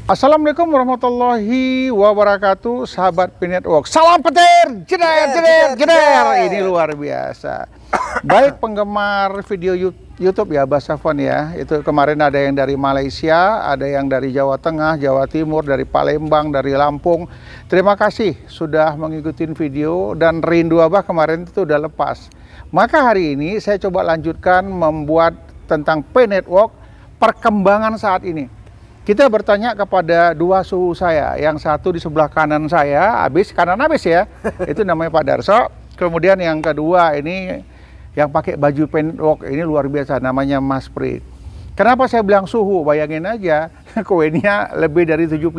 Assalamualaikum warahmatullahi wabarakatuh, sahabat P-Network. Salam petir, jeder. Ini luar biasa. Baik penggemar video YouTube ya, Basafon ya. Itu kemarin ada yang dari Malaysia, ada yang dari Jawa Tengah, Jawa Timur, dari Palembang, dari Lampung. Terima kasih sudah mengikuti video dan rindu Abah kemarin itu udah lepas. Maka hari ini saya coba lanjutkan membuat tentang P-Network perkembangan saat ini. Kita bertanya kepada dua suhu saya, yang satu di sebelah kanan saya, kanan habis ya, itu namanya Pak Darso. Kemudian yang kedua ini yang pakai baju P-Network ini luar biasa, namanya Mas Pri. Kenapa saya bilang suhu? Bayangin aja, kuenya lebih dari 75.000.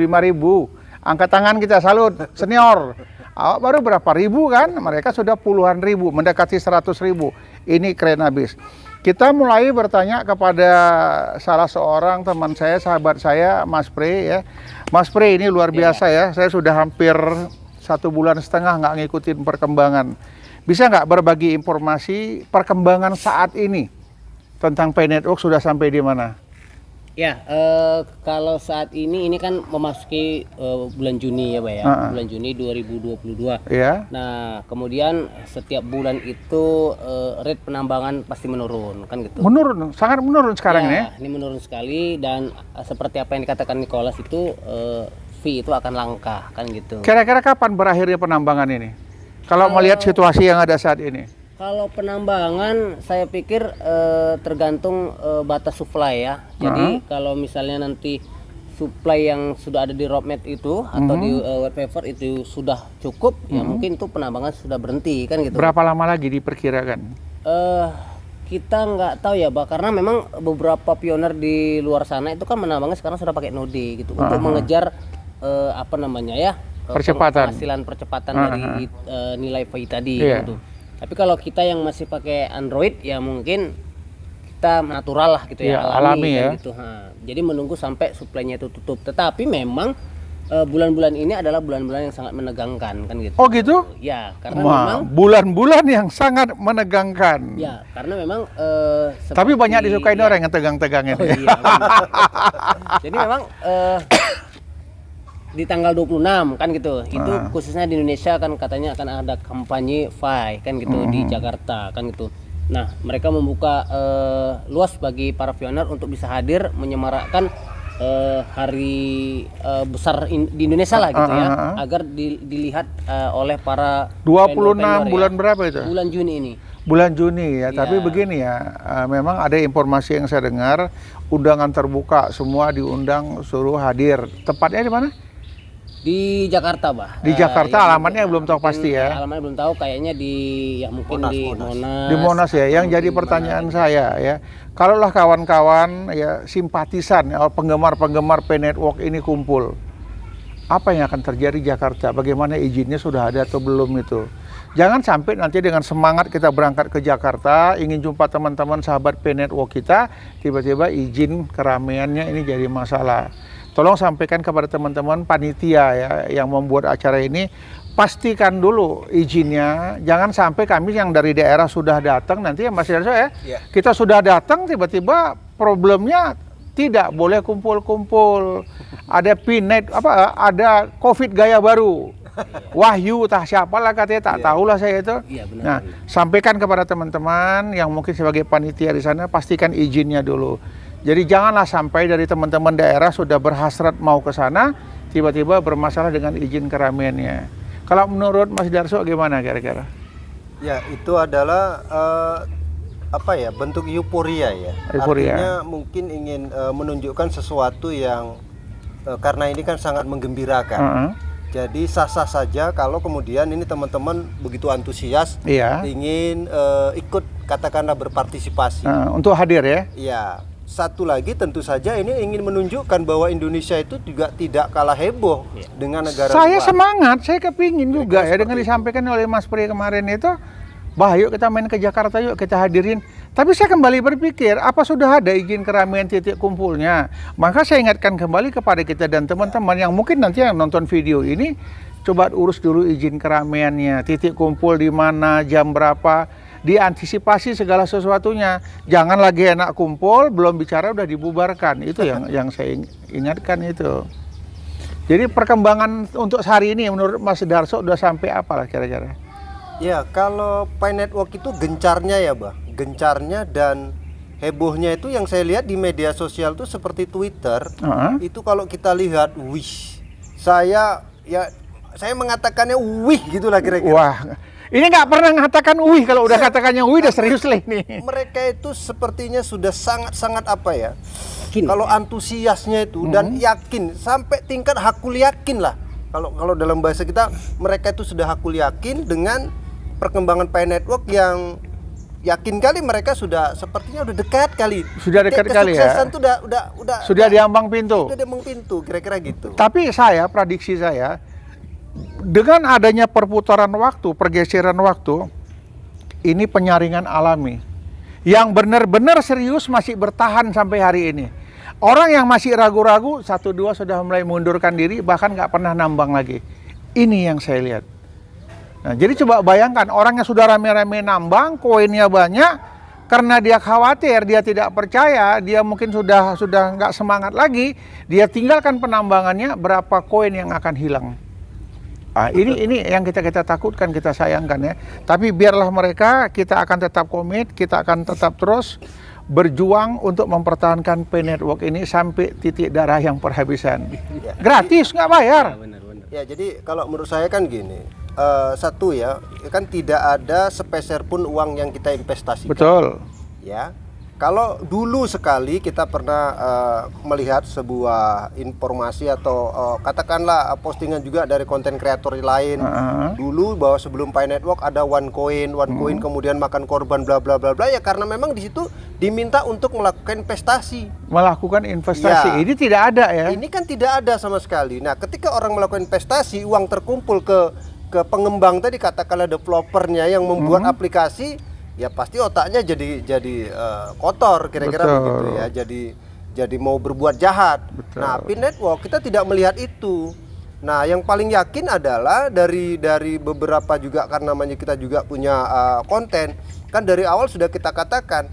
Angkat tangan kita, salut, senior. Awak baru berapa ribu kan? Mereka sudah puluhan ribu, mendekati 100.000. Ini keren habis. Kita mulai bertanya kepada salah seorang teman saya, sahabat saya, Mas Pre ya. Mas Pre ini luar biasa ya. Saya sudah hampir 1,5 bulan nggak ngikutin perkembangan. Bisa nggak berbagi informasi perkembangan saat ini tentang P-Network sudah sampai di mana? Ya, kalau saat ini kan memasuki bulan Juni ya, Pak ya. Bulan Juni 2022. Ya. Nah, kemudian setiap bulan itu rate penambangan pasti menurun, kan gitu. Menurun, sangat menurun sekarang ya. Ini menurun sekali dan seperti apa yang dikatakan Nicholas itu fee itu akan langka, kan gitu. Kira-kira kapan berakhirnya penambangan ini? Kalau melihat situasi yang ada saat ini. Kalau penambangan saya pikir tergantung batas supply ya. Jadi kalau misalnya nanti supply yang sudah ada di roadmap itu atau di white paper itu sudah cukup, ya mungkin itu penambangan sudah berhenti kan gitu. Berapa lama lagi diperkirakan? Kita nggak tahu ya, Pak, karena memang beberapa pioner di luar sana itu kan menambangnya sekarang sudah pakai node gitu untuk mengejar apa namanya ya, percepatan, penghasilan percepatan dari nilai fee tadi gitu. Tapi kalau kita yang masih pakai Android ya mungkin kita natural lah gitu ya, alami ya. Gitu. Jadi menunggu sampai supply-nya itu tutup. Tetapi memang bulan-bulan ini adalah bulan-bulan yang sangat menegangkan kan gitu. Oh gitu? Ya, karena memang bulan-bulan yang sangat menegangkan. Ya, karena memang tapi banyak disukain orang yang tegang-tegangin. Oh, iya, jadi memang di tanggal 26 kan gitu, itu khususnya di Indonesia kan katanya akan ada kampanye FI kan gitu di Jakarta kan gitu. Nah, mereka membuka luas bagi para pioner untuk bisa hadir menyemarakkan hari besar di Indonesia lah gitu ya, agar dilihat oleh para 26 bulan berapa itu? Bulan Juni ini. Bulan Juni ya, tapi begini ya, memang ada informasi yang saya dengar, undangan terbuka, semua diundang suruh hadir. Tepatnya di mana? Di Jakarta, Bah. Di Jakarta, alamatnya belum tahu pasti ya. Alamatnya belum tahu, kayaknya mungkin di Monas. Di Monas ya. Yang jadi pertanyaan saya ya, kalaulah kawan-kawan ya simpatisan ya, penggemar-penggemar P-Network ini kumpul, apa yang akan terjadi di Jakarta? Bagaimana izinnya sudah ada atau belum itu? Jangan sampai nanti dengan semangat kita berangkat ke Jakarta, ingin jumpa teman-teman sahabat P-Network kita, tiba-tiba izin keramaiannya ini jadi masalah. Tolong sampaikan kepada teman-teman panitia ya yang membuat acara ini, pastikan dulu izinnya. Jangan sampai kami yang dari daerah sudah datang nanti ya Mas Darso ya, kita sudah datang tiba-tiba problemnya tidak boleh kumpul-kumpul. Ada ada COVID gaya baru. Wahyu tah siapalah katanya, tak tahulah saya itu. Nah, sampaikan kepada teman-teman yang mungkin sebagai panitia di sana, pastikan izinnya dulu. Jadi janganlah sampai dari teman-teman daerah sudah berhasrat mau ke sana, tiba-tiba bermasalah dengan izin keramaiannya. Kalau menurut Mas Darso gimana kira-kira? Ya, itu adalah bentuk euforia ya. Artinya mungkin ingin menunjukkan sesuatu yang karena ini kan sangat menggembirakan. Jadi sah-sah saja kalau kemudian ini teman-teman begitu antusias ingin ikut, katakanlah berpartisipasi. Untuk hadir ya? Iya. Satu lagi tentu saja ini ingin menunjukkan bahwa Indonesia itu juga tidak kalah heboh dengan negara Saya luar. Semangat, saya kepingin juga ya dengan disampaikan oleh Mas Pri kemarin itu, yuk kita main ke Jakarta, yuk kita hadirin. Tapi saya kembali berpikir, apa sudah ada izin keramaian titik kumpulnya? Maka saya ingatkan kembali kepada kita dan teman-teman yang mungkin nanti yang nonton video ini, coba urus dulu izin keramaiannya, titik kumpul di mana, jam berapa, diantisipasi segala sesuatunya. Jangan lagi enak kumpul, belum bicara udah dibubarkan. Itu yang saya ingatkan itu. Jadi perkembangan untuk hari ini menurut Mas Darso udah sampai apa lah kira-kira? Ya, kalau Pi Network itu gencarnya ya, Bah. Gencarnya dan hebohnya itu yang saya lihat di media sosial tuh seperti Twitter. Itu kalau kita lihat, wih, saya mengatakannya wih gitulah kira-kira. Wah, ini nggak pernah mengatakan wih, kalau udah katakannya wih udah serius lah ini. Mereka itu sepertinya sudah sangat-sangat apa ya? Yakin, kalau antusiasnya itu dan yakin sampai tingkat hakul yakin lah. Kalau dalam bahasa kita, mereka itu sudah hakul yakin dengan perkembangan Pi Network yang yakin kali mereka sudah sepertinya udah dekat kali. Sudah dekat kali ya. Kesuksesan tuh udah Sudah di ambang pintu. Sudah di ambang pintu, kira-kira gitu. Tapi prediksi saya, dengan adanya perputaran waktu, pergeseran waktu, ini penyaringan alami. Yang benar-benar serius masih bertahan sampai hari ini. Orang yang masih ragu-ragu, 1-2 sudah mulai mundurkan diri, bahkan nggak pernah nambang lagi. Ini yang saya lihat. Nah, jadi coba bayangkan, orang yang sudah rame-rame nambang, koinnya banyak, karena dia khawatir, dia tidak percaya, dia mungkin sudah nggak semangat lagi, dia tinggalkan penambangannya, berapa koin yang akan hilang. Ah, ini yang kita takutkan, kita sayangkan ya. Tapi biarlah mereka, kita akan tetap komit, kita akan tetap terus berjuang untuk mempertahankan Pi Network ini sampai titik darah yang perhabisan. Ya, gratis, nggak bayar. Ya, jadi kalau menurut saya kan gini, satu ya, kan tidak ada sepeser pun uang yang kita investasikan. Betul. Ya, kalau dulu sekali kita pernah melihat sebuah informasi atau katakanlah postingan juga dari konten kreator lain dulu bahwa sebelum Pi Network ada one coin kemudian makan korban bla bla bla bla, ya karena memang di situ diminta untuk melakukan investasi. Melakukan investasi. Ya, ini tidak ada ya. Ini kan tidak ada sama sekali. Nah, ketika orang melakukan investasi, uang terkumpul ke pengembang tadi, katakanlah developernya yang membuat aplikasi, ya pasti otaknya jadi kotor kira-kira begitu ya, jadi mau berbuat jahat. Betul. Nah, Pi Network kita tidak melihat itu. Nah, yang paling yakin adalah dari beberapa juga, karena namanya kita juga punya konten, kan dari awal sudah kita katakan,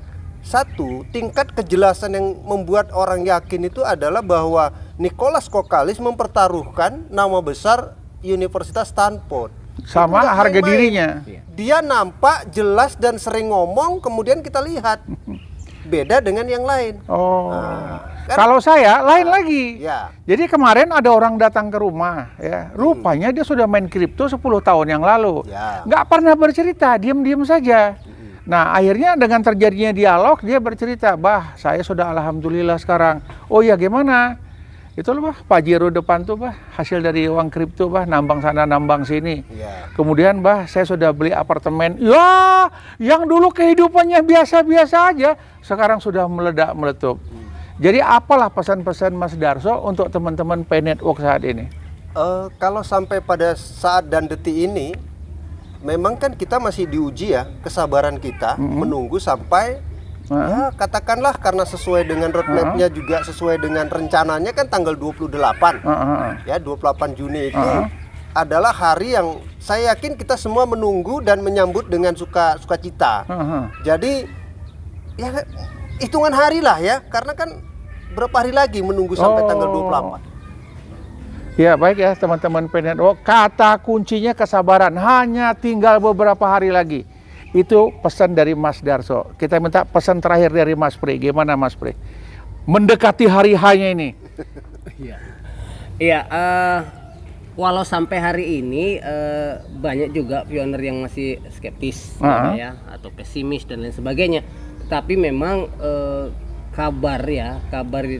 satu, tingkat kejelasan yang membuat orang yakin itu adalah bahwa Nicholas Kokalis mempertaruhkan nama besar Universitas Stanford. Sama harga dirinya. Dia nampak jelas dan sering ngomong, kemudian kita lihat beda dengan yang lain. Kan, kalau saya lain lagi. Ya. Jadi kemarin ada orang datang ke rumah, ya, rupanya dia sudah main kripto 10 tahun yang lalu. Nggak pernah bercerita, diam-diam saja. Nah, akhirnya dengan terjadinya dialog, dia bercerita, "Bah, saya sudah alhamdulillah sekarang." "Oh ya, gimana?" "Itu loh, Bah, Pajero depan tuh, Bah, hasil dari uang kripto, Bah, nambang sana, nambang sini. Kemudian, Bah, saya sudah beli apartemen." Ya, yang dulu kehidupannya biasa-biasa aja, sekarang sudah meledak-meletup. Jadi apalah pesan-pesan Mas Darso untuk teman-teman Pi Network saat ini? Kalau sampai pada saat dan detik ini, memang kan kita masih diuji ya, kesabaran kita menunggu sampai ya, katakanlah karena sesuai dengan roadmap-nya juga sesuai dengan rencananya kan tanggal 28 ya, 28 Juni itu adalah hari yang saya yakin kita semua menunggu dan menyambut dengan sukacita. Jadi ya hitungan hari lah ya, karena kan berapa hari lagi menunggu sampai tanggal 28. Ya, baik ya teman-teman Pi Network, kata kuncinya kesabaran, hanya tinggal beberapa hari lagi. Itu pesan dari Mas Darso. Kita minta pesan terakhir dari Mas Pri. Gimana Mas Pri? Mendekati hari hanya ini. Iya, walau sampai hari ini banyak juga pioner yang masih skeptis ya, atau pesimis dan lain sebagainya. Tapi memang kabar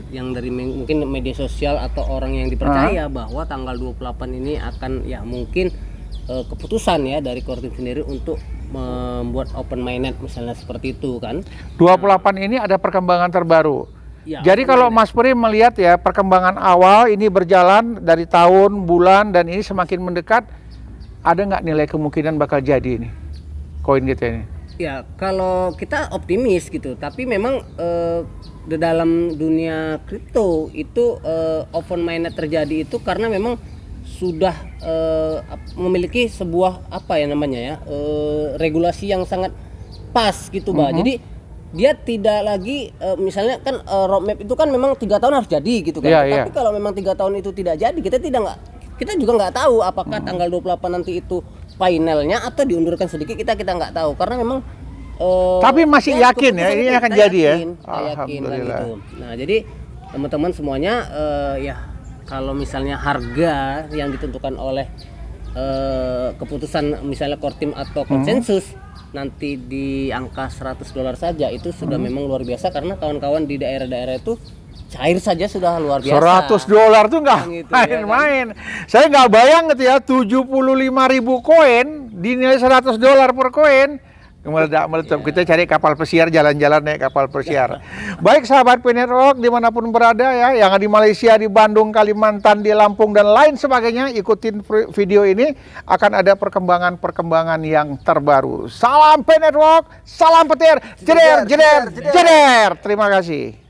yang dari mungkin media sosial atau orang yang dipercaya bahwa tanggal 28 ini akan ya mungkin keputusan ya dari core team sendiri untuk membuat open mainnet misalnya seperti itu kan. 28 ini ada perkembangan terbaru. Ya, jadi kalau Mas Pri melihat ya perkembangan awal ini berjalan dari tahun, bulan, dan ini semakin mendekat, ada nggak nilai kemungkinan bakal jadi ini koin kita ini? Ya, kalau kita optimis gitu, tapi memang di dalam dunia kripto itu open mainnet terjadi itu karena memang sudah memiliki sebuah apa ya namanya ya regulasi yang sangat pas gitu, Bah. Jadi dia tidak lagi misalnya kan roadmap itu kan memang 3 tahun harus jadi gitu kan. Iya, Tapi kalau memang 3 tahun itu tidak jadi, kita juga nggak tahu apakah tanggal 28 nanti itu finalnya atau diundurkan sedikit, kita nggak tahu karena memang Tapi masih yakin ya, keputusan ini itu akan kita jadi ya? yakin, kita yakin kan Alhamdulillah. gitu. Nah jadi teman-teman semuanya ya kalau misalnya harga yang ditentukan oleh keputusan misalnya Kortim atau konsensus nanti di angka $100 saja itu sudah memang luar biasa karena kawan-kawan di daerah-daerah itu cair saja sudah luar biasa. $100 tuh nggak Gitu, ya kan? main-main. Saya nggak bayang gitu ya, 75.000 koin dinilai $100 per koin. Meletup. Kita cari kapal pesiar, jalan-jalan naik kapal pesiar. Baik sahabat P-Network dimanapun berada ya, yang di Malaysia, di Bandung, Kalimantan, di Lampung dan lain sebagainya, ikutin video ini, akan ada perkembangan-perkembangan yang terbaru. Salam P-Network, salam petir, jeder, jeder, jeder. Terima kasih.